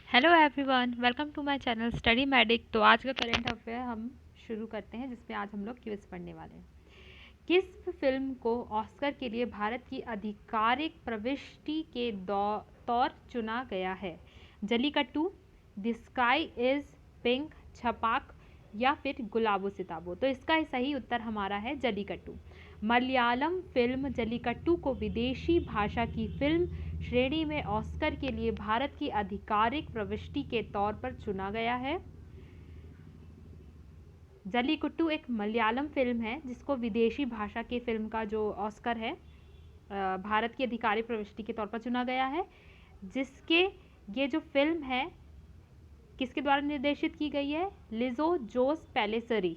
Hello everyone, welcome to my channel study medic. तो आज का करंट अफेयर हम शुरू करते हैं, जिसमें आज हम लोग क्विज पढ़ने वाले हैं। किस फिल्म को ऑस्कर के लिए भारत की आधिकारिक प्रविष्टि के तौर चुना गया है? Jallikattu, the sky is pink, Chhapaak या फिर गुलाबो सिताबो? तो इसका सही उत्तर हमारा है जलीकट्टू। मलयालम फिल्म जलीकट्टू को विदेशी भाषा की फिल्म श्रेणी में ऑस्कर के लिए भारत की आधिकारिक प्रविष्टि के तौर पर चुना गया है। जलीकट्टू एक मलयालम फिल्म है जिसको विदेशी भाषा की फिल्म का जो ऑस्कर है भारत की आधिकारिक प्रविष्टि के तौर पर चुना गया है, जिसके ये जो फिल्म है किसके द्वारा निर्देशित की गई है? लिजो जोस पेलिसरी।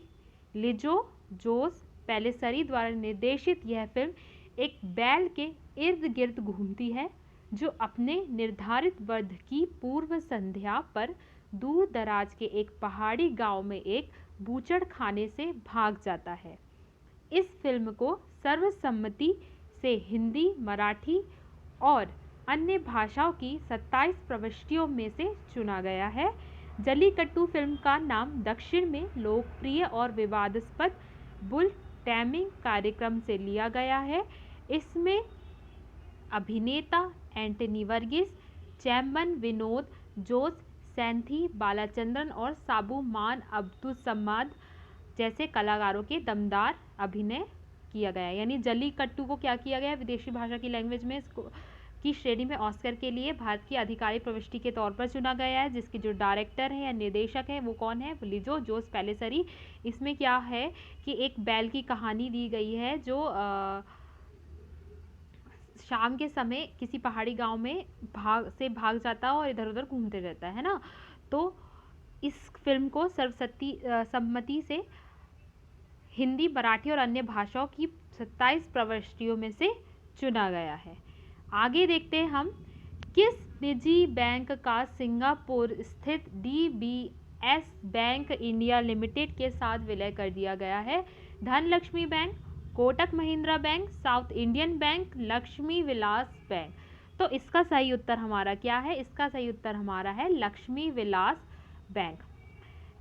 लिजो जोस पेलिसरी द्वारा निर्देशित यह फिल्म एक बैल के इर्द गिर्द घूमती है जो अपने निर्धारित वध की पूर्व संध्या पर दूर दराज के एक पहाड़ी गांव में एक बूचड़ खाने से भाग जाता है। इस फिल्म को सर्वसम्मति से हिंदी, मराठी और अन्य भाषाओं की 27 प्रविष्टियों में से चुना गया है। जलीकट्टू फिल्म का नाम दक्षिण में लोकप्रिय और विवादास्पद बुल टैमिंग कार्यक्रम से लिया गया है। इसमें अभिनेता एंटनी वर्गीस, चैम्बन विनोद, जोस सैंथी, बालाचंद्रन और साबू मान अब्दुसम्माद जैसे कलाकारों के दमदार अभिनय किया गया है। यानी जलीकट्टू को क्या किया गया है? विदेशी भाषा की लैंग्वेज में इसको की श्रेणी में ऑस्कर के लिए भारत की आधिकारिक प्रविष्टि के तौर पर चुना गया है, जिसके जो डायरेक्टर है या निर्देशक है वो कौन है? लिजो जोस पेलिसरी। इसमें क्या है कि एक बैल की कहानी दी गई है जो शाम के समय किसी पहाड़ी गांव में भाग जाता है और इधर उधर घूमते रहता है ना। तो इस फिल्म को सर्वसम्मति से हिंदी, मराठी और अन्य भाषाओं की 27 प्रविष्टियों में से चुना गया है। आगे देखते हैं हम, किस निजी बैंक का सिंगापुर स्थित DBS बैंक इंडिया लिमिटेड के साथ विलय कर दिया गया है? Dhanlaxmi bank, Kotak Mahindra bank, South Indian bank, Lakshmi Vilas bank? तो इसका सही उत्तर हमारा क्या है? इसका सही उत्तर हमारा है लक्ष्मी विलास बैंक।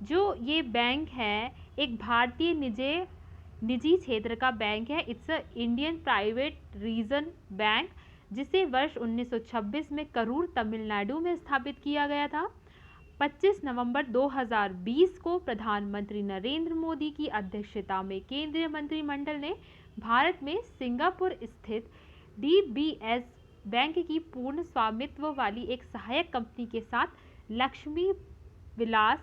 जो ये बैंक है एक भारतीय निजी क्षेत्र का बैंक है। It's a Indian private region bank, जिसे वर्ष 1926 में करूर, तमिलनाडु में स्थापित किया गया था। 25 नवंबर 2020 को प्रधानमंत्री नरेंद्र मोदी की अध्यक्षता में केंद्रीय मंत्रिमंडल ने भारत में सिंगापुर स्थित DBS बैंक की पूर्ण स्वामित्व वाली एक सहायक कंपनी के साथ लक्ष्मी विलास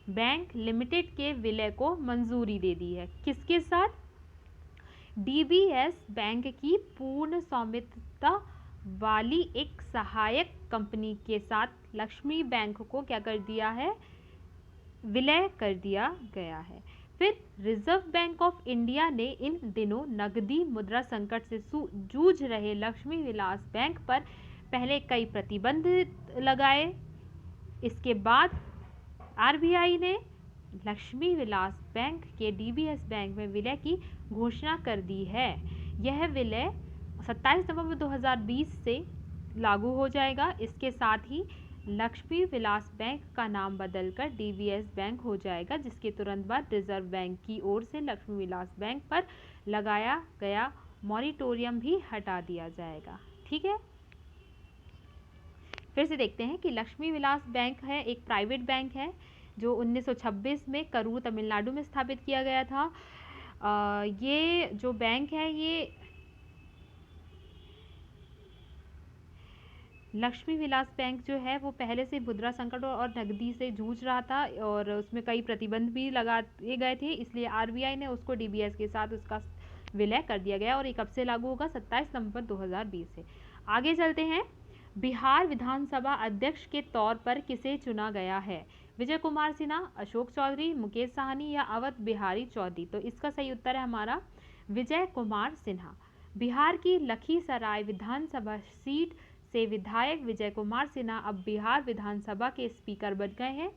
बैंक लिमिटेड के विलय को मंजूरी दे दी है। किसके साथ? DBS बैंक की पूर्ण स्वामित्व वाली एक सहायक कंपनी के साथ लक्ष्मी बैंक को क्या कर दिया है? विलय कर दिया गया है। फिर रिजर्व बैंक ऑफ इंडिया ने इन दिनों नकदी मुद्रा संकट से जूझ रहे लक्ष्मी विलास बैंक पर पहले कई प्रतिबंध लगाए। इसके बाद RBI ने लक्ष्मी विलास बैंक के DBS बैंक में विलय की घोषणा कर दी है। यह विलय 27 नवंबर 2020 से लागू हो जाएगा। इसके साथ ही लक्ष्मी विलास बैंक का नाम बदलकर DBS बैंक हो जाएगा, जिसके तुरंत बाद रिजर्व बैंक की ओर से लक्ष्मी विलास बैंक पर लगाया गया मॉरिटोरियम भी हटा दिया जाएगा। ठीक है, फिर से देखते हैं कि लक्ष्मी विलास बैंक है एक प्राइवेट बैंक है जो 1926 में करूर, तमिलनाडु में स्थापित किया गया था। ये जो बैंक है ये लक्ष्मी विलास बैंक जो है वो पहले से मुद्रा संकट और नकदी से जूझ रहा था और उसमें कई प्रतिबंध भी लगाए गए थे, इसलिए RBI ने उसको DBS के साथ उसका विलय कर दिया गया और ये कब से लागू होगा? 27 नवंबर 2020 से। आगे चलते हैं, बिहार विधानसभा अध्यक्ष के तौर पर किसे चुना गया है? विजय कुमार सिन्हा, अशोक चौधरी, मुकेश साहनी या अवध बिहारी चौधरी? तो इसका सही उत्तर है हमारा विजय कुमार सिन्हा। बिहार की लखीसराय विधानसभा सीट से विधायक विजय कुमार सिन्हा अब बिहार विधानसभा के स्पीकर बन गए हैं।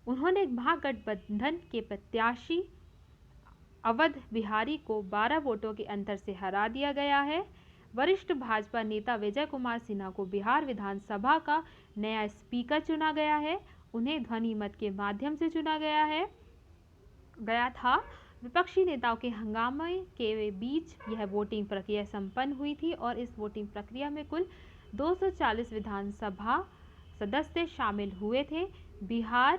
उन्होंने महागठबंधन के प्रत्याशी अवध बिहारी को 12 वोटों के अंतर से हरा दिया गया है। वरिष्ठ भाजपा नेता विजय कुमार सिन्हा को बिहार विधानसभा का नया स्पीकर चुना गया है। उन्हें ध्वनि मत के माध्यम से चुना गया था। विपक्षी नेताओं के हंगामे के बीच यह वोटिंग प्रक्रिया संपन्न हुई थी और इस वोटिंग प्रक्रिया में कुल 240 विधानसभा सदस्य शामिल हुए थे। बिहार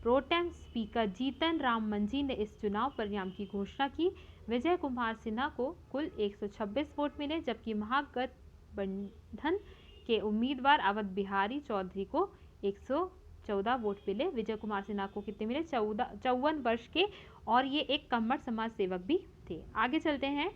प्रोटेम स्पीकर जीतन राम मांझी ने इस चुनाव परिणाम की घोषणा की। विजय कुमार सिन्हा को कुल 126 वोट मिले, जबकि महागठबंधन के उम्मीदवार अवध बिहारी चौधरी को 114 वोट मिले। विजय कुमार सिन्हा को कितने मिले? 54 वर्ष के, और ये एक कम्मर समाज सेवक भी थे। आगे चलते हैं।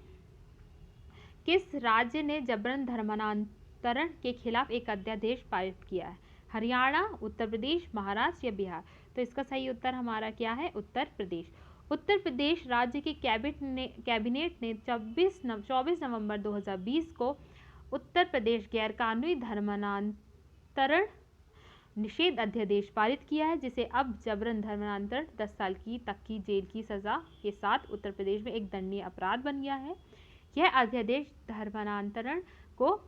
किस राज्य ने जबरन धर्मांतरण के खिलाफ एक अध्यादेश पारित किया है? हरियाणा, उत्तर प्रदेश, महाराष्ट्र या बिहार? तो इसका सही उत्तर हमारा क्या है? उत्तर प्रदेश। उत्तर प्रदेश राज्य के कैबिनेट ने 24 नवंबर 2020 को उत्तर प्रदेश गैरकानूनी धर्मांतरण निषेध अध्यादेश पारित किया है, जिसे अब जबरन धर्मांतरण 10 साल तक की जेल की सजा के साथ उत्तर प्रदेश में एक दंडनीय अपराध बन गया है। यह अध्यादेश धर्मांतरण को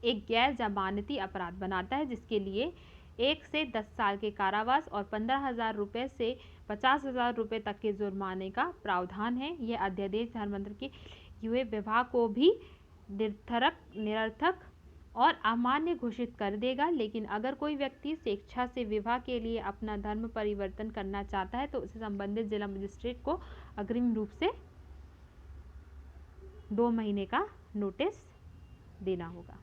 एक गैर जमानती अपराध बनाता है, जिसके लिए 1 से 10 साल के कारावास और 15,000 रुपये से 50,000 रुपये तक के जुर्माने का प्रावधान है। यह अध्यादेश धर्मांतरण के हुए विवाह को भी निरर्थक और अमान्य घोषित कर देगा, लेकिन अगर कोई व्यक्ति स्वेच्छा से विवाह के लिए अपना धर्म परिवर्तन करना चाहता है तो उसे संबंधित जिला मजिस्ट्रेट को अग्रिम रूप से 2 महीने का नोटिस देना होगा।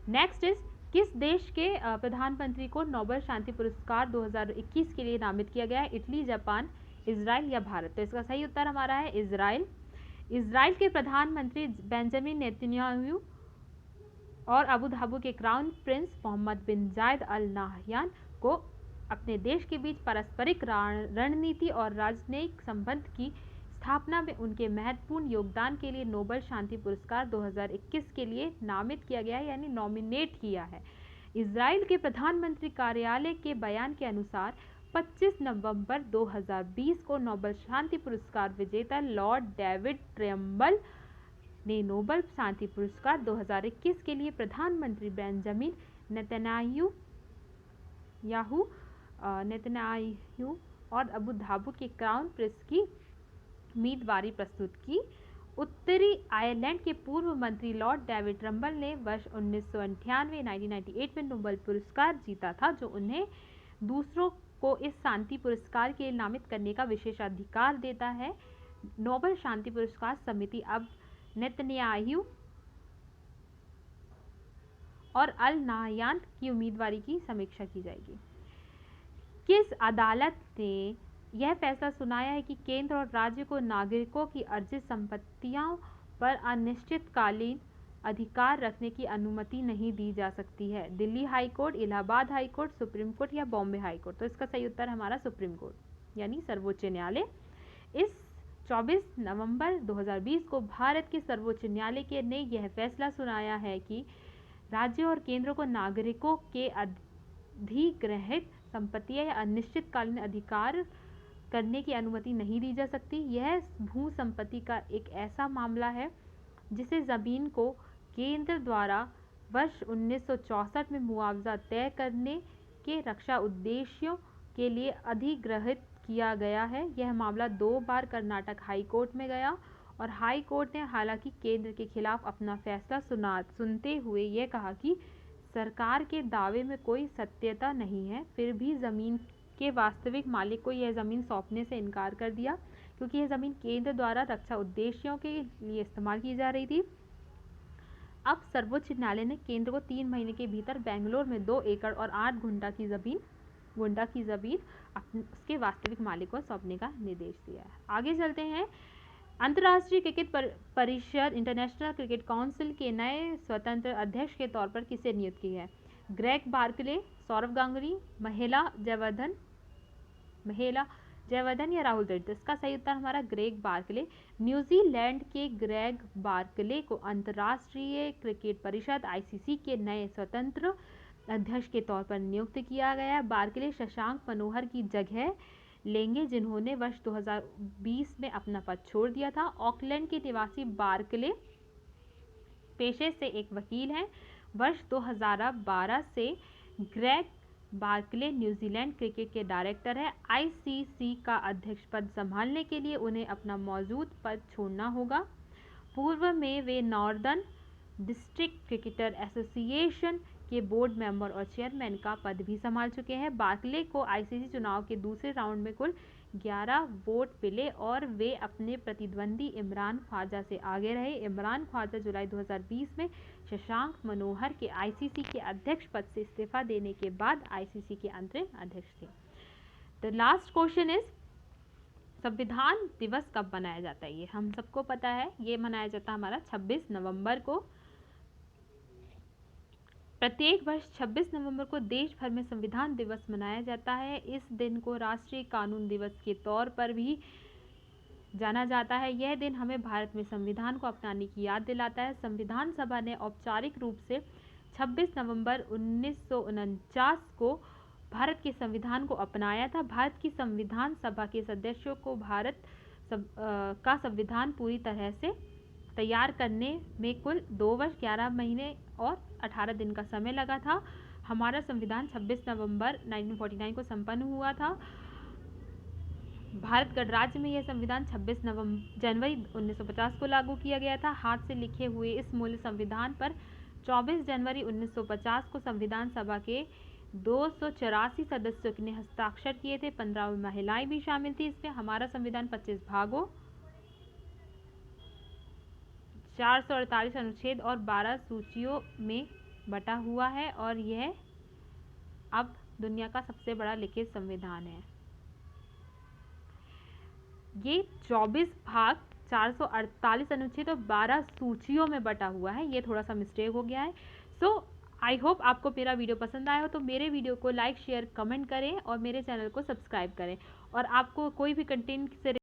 नेक्स्ट इज, किस देश के प्रधानमंत्री को नोबेल शांति पुरस्कार 2021 के लिए नामित किया गया है? इटली, जापान, इजराइल या भारत? तो इसका सही उत्तर हमारा है इजराइल। इजराइल के प्रधानमंत्री बेंजामिन नेतन्याहू और अबू धाबी के क्राउन प्रिंस मोहम्मद बिन जायद अल नाहयान को अपने देश के बीच पारस्परिक रणनीति और राजनयिक संबंध की स्थापना में उनके महत्वपूर्ण योगदान के लिए नोबेल शांति पुरस्कार 2021 के लिए नामित किया गया है, यानी नॉमिनेट किया है। इजराइल के प्रधानमंत्री कार्यालय के बयान के अनुसार 25 नवंबर 2020 को नोबेल शांति पुरस्कार विजेता लॉर्ड डेविड ट्रम्बल ने नोबेल शांति पुरस्कार 2021 के लिए प्रधानमंत्री बेंजामिन नेतन्याहू और अबू धाबी के क्राउन प्रिंस की उम्मीदवारी प्रस्तुत की। उत्तरी आयरलैंड के पूर्व मंत्री लॉर्ड डेविड ट्रम्बल ने वर्ष 1998 में नोबेल पुरस्कार जीता था, जो उन्हें दूसरों को इस शांति पुरस्कार के लिए नामित करने का विशेषाधिकार देता है। नोबेल शांति पुरस्कार समिति अब नेतन्याहू और अल नाहयान की उम्मीदवारी की समीक्षा की जाएगी। किस अदालत ने यह फैसला सुनाया है कि केंद्र और राज्य को नागरिकों की अर्जित संपत्तियों पर अनिश्चितकालीन अधिकार रखने की अनुमति नहीं दी जा सकती है? Delhi high court, Allahabad high court, supreme court या बॉम्बे हाई कोर्ट? तो इसका सही उत्तर हमारा सुप्रीम कोर्ट यानी सर्वोच्च न्यायालय। इस 24 नवंबर 2020 को भारत के सर्वोच्च न्यायालय ने यह फैसला सुनाया है कि राज्यों और केंद्र को नागरिकों के अधिग्रहित संपत्तियां या अनिश्चितकालीन अधिकार करने की अनुमति नहीं दी जा सकती। यह भू संपत्ति का एक ऐसा मामला है जिसे जमीन को केंद्र द्वारा वर्ष 1964 में मुआवजा तय करने के रक्षा उद्देश्यों के लिए अधिग्रहित किया गया है। यह मामला 2 बार कर्नाटक हाई कोर्ट में गया और हाई कोर्ट ने हालांकि केंद्र के खिलाफ अपना फैसला सुनते हुए यह कहा कि सरकार के दावे में कोई सत्यता नहीं है, फिर भी जमीन के वास्तविक मालिक को यह जमीन सौंपने से इनकार कर दिया, क्योंकि यह जमीन केंद्र द्वारा रक्षा उद्देश्यों के लिए इस्तेमाल की जा रही थी। अब सर्वोच्च न्यायालय ने केंद्र को 3 महीने के भीतर बेंगलोर में 2 एकड़ और 8 गुंडा की जमीन उसके वास्तविक मालिक को सौंपने का निर्देश दिया है। आगे चलते हैं। अंतर्राष्ट्रीय क्रिकेट परिषद इंटरनेशनल क्रिकेट काउंसिल के नए स्वतंत्र अध्यक्ष के तौर पर किसे नियुक्त किया है? ग्रेग बार्कले, सौरव गांगुली, महेला जयवर्धन या राहुल द्रविड़? इसका सही उत्तर हमारा ग्रेग बार्कले। न्यूजीलैंड के ग्रेग बार्कले को अंतर्राष्ट्रीय क्रिकेट परिषद आईसीसी के नए स्वतंत्र अध्यक्ष के तौर पर नियुक्त किया गया। बार्कले शशांक मनोहर की जगह लेंगे जिन्होंने वर्ष 2020 में अपना पद छोड़ दिया था। ऑकलैंड के निवासी बार्कले पेशे से एक वकील हैं। वर्ष 2012 से ग्रेग बार्कले न्यूजीलैंड क्रिकेट के डायरेक्टर है। आईसीसी का अध्यक्ष पद संभालने के लिए उन्हें अपना मौजूद पद छोड़ना होगा। पूर्व में वे नॉर्दर्न डिस्ट्रिक्ट क्रिकेटर एसोसिएशन के बोर्ड मेंबर और चेयरमैन का पद भी संभाल चुके हैं। बार्कले को आईसीसी चुनाव के दूसरे राउंड में कुल 11 वोट मिले और वे अपने प्रतिद्वंदी इमरान ख्वाजा से आगे रहे। इमरान ख्वाजा जुलाई 2020 में शशांक मनोहर के आईसीसी के अध्यक्ष पद से इस्तीफा देने के बाद आईसीसी के अंतरिम अध्यक्ष थे। द लास्ट क्वेश्चन इज, संविधान दिवस कब मनाया जाता है? ये हम सबको पता है, ये मनाया जाता है हमारा 26 नवंबर को। प्रत्येक वर्ष 26 नवंबर को देश भर में संविधान दिवस मनाया जाता है। इस दिन को राष्ट्रीय कानून दिवस के तौर पर भी जाना जाता है। यह दिन हमें भारत में संविधान को अपनाने की याद दिलाता है। संविधान सभा ने औपचारिक रूप से 26 नवंबर 1949 को भारत के संविधान को अपनाया था। भारत की संविधान सभा के सदस्यों को भारत का संविधान पूरी तरह से तैयार करने में कुल 2 वर्ष 11 महीने और 18 दिन का समय लगा था। हमारा संविधान 26 नवंबर 1949 को संपन्न हुआ था। भारत गणराज्य में यह संविधान 26 जनवरी 1950 को लागू किया गया था। हाथ से लिखे हुए इस मूल संविधान पर 24 जनवरी 1950 को संविधान सभा के 284 सदस्यों ने हस्ताक्षर किए थे। 15 महिलाएं भी शामिल थी इसमें। हमारा संविधान 25 भागों, 448 अनुच्छेद और 12 सूचियों में बटा हुआ है और यह अब दुनिया का सबसे बड़ा लिखित संविधान है। ये 24 भाग, 448 अनुच्छेद और 12 सूचियों में बटा हुआ है। ये थोड़ा सा मिस्टेक हो गया है। सो आई होप आपको मेरा वीडियो पसंद आया हो तो मेरे वीडियो को लाइक, शेयर, कमेंट करें और मेरे चैनल को सब्सक्राइब करें। और आपको कोई भी कंटेंट से